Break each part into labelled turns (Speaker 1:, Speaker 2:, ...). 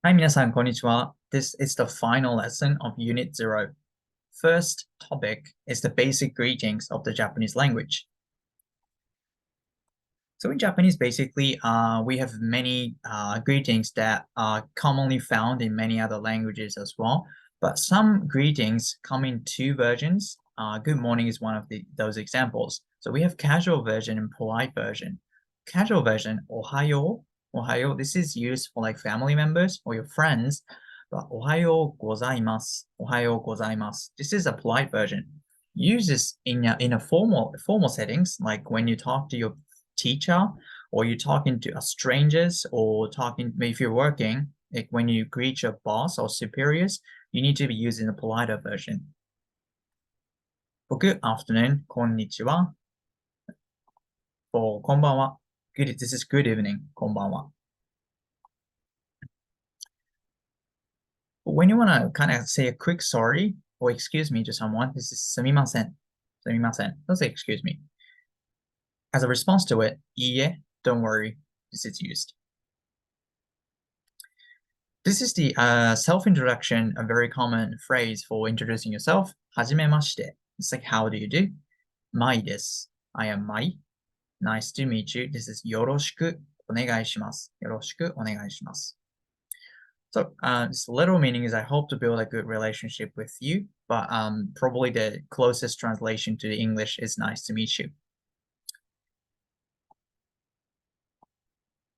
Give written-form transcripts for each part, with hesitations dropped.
Speaker 1: Hi, 皆さん、こんにちは. This is the final lesson of Unit 0. First topic is the basic greetings of the Japanese language. So in Japanese, basically, we have many greetings that are commonly found in many other languages as well. But some greetings come in two versions. Good morning is one of those examples. So we have casual version and polite version. Casual version, ohayo, ohayo. This is used for like family members or your friends. But ohayo gozaimasu, ohayo gozaimasu. This is a polite version. Uses in a formal settings, like when you talk to your teacher or you're talking to strangers or talking if you're working, like when you greet your boss or superiors, you need to be using the politer version. For good afternoon, こんにちは. For こんばんは, this is good evening, こんばんは. But when you want to kind of say a quick sorry or excuse me to someone, this is すみません. すみません. Don't say excuse me. As a response to it, いいえ, don't worry, this is used. This is the self-introduction, a very common phrase for introducing yourself. はじめまして. It's like, how do you do? Mai desu. I am Mai. Nice to meet you. This is よろしくお願いします. よろしくお願いします. So this literal meaning is I hope to build a good relationship with you, but probably the closest translation to the English is nice to meet you.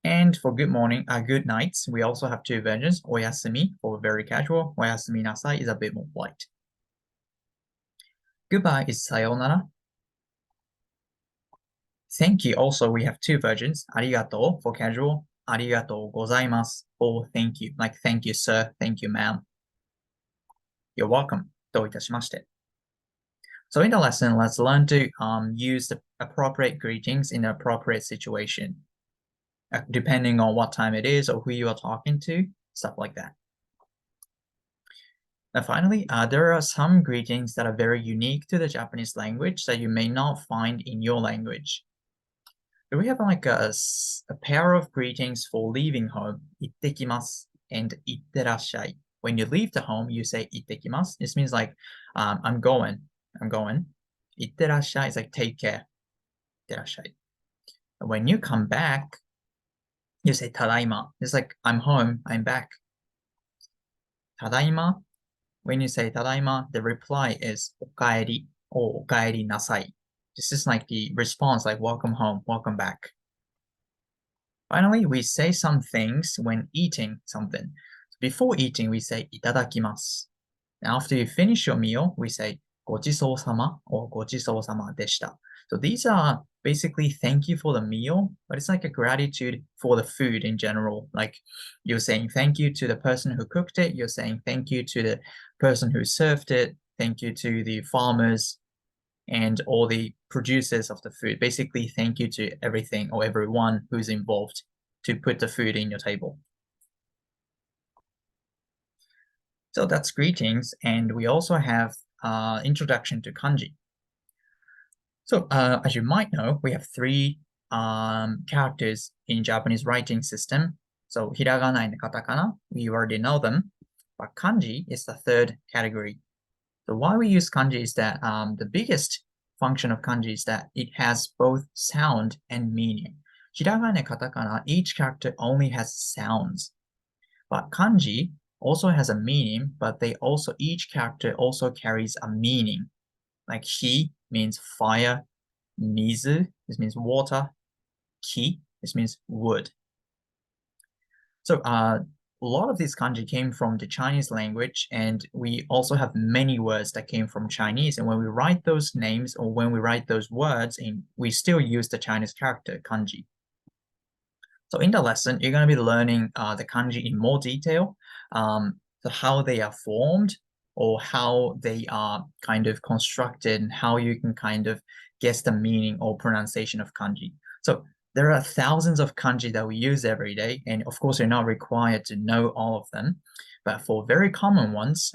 Speaker 1: And for good morning, good nights, we also have two versions. Oyasumi for very casual. Oyasumi nasai is a bit more polite. Goodbye is sayonara. Thank you. Also, we have two versions. Arigato for casual. Arigatou gozaimasu for thank you. Like thank you, sir. Thank you, ma'am. You're welcome. どういたしまして. So in the lesson, let's learn to use the appropriate greetings in the appropriate situation. Depending on what time it is or who you are talking to, stuff like that. Now, finally, there are some greetings that are very unique to the Japanese language that you may not find in your language. So we have like a pair of greetings for leaving home, 行ってきます and 行ってらっしゃい. When you leave the home, you say 行ってきます. This means like, I'm going. 行ってらっしゃい is like, take care. 行ってらっしゃい. When you come back, you say ただいま. It's like, I'm home, I'm back. ただいま. When you say ただいま, the reply is おかえり or おかえりなさい. This is like the response, like welcome home, welcome back. Finally, we say some things when eating something. Before eating, we say いただきます. After you finish your meal, we say ごちそうさま or ごちそうさまでした. So these are basically thank you for the meal, but it's like a gratitude for the food in general. Like you're saying thank you to the person who cooked it. You're saying thank you to the person who served it. Thank you to the farmers and all the producers of the food. Basically, thank you to everything or everyone who's involved to put the food in your table. So that's greetings. And we also have introduction to kanji. So as you might know, we have three characters in Japanese writing system. So hiragana and katakana, we already know them. But kanji is the third category. So why we use kanji is that the biggest function of kanji is that it has both sound and meaning. Hiragana and katakana, each character only has sounds. But kanji also has a meaning, but each character also carries a meaning. Like hi means fire, mizu, this means water, ki, this means wood. So a lot of these kanji came from the Chinese language, and we also have many words that came from Chinese. And when we write those names or when we write those words, we still use the Chinese character kanji. So in the lesson, you're going to be learning the kanji in more detail, so how they are formed or how they are kind of constructed and how you can kind of guess the meaning or pronunciation of kanji. So there are thousands of kanji that we use every day, and of course, you're not required to know all of them. But for very common ones,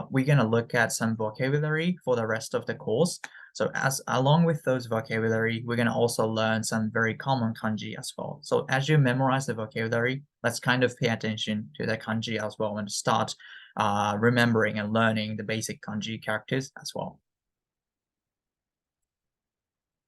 Speaker 1: we're going to look at some vocabulary for the rest of the course. So as along with those vocabulary, we're going to also learn some very common kanji as well. So as you memorize the vocabulary, let's kind of pay attention to the kanji as well and start remembering and learning the basic kanji characters as well.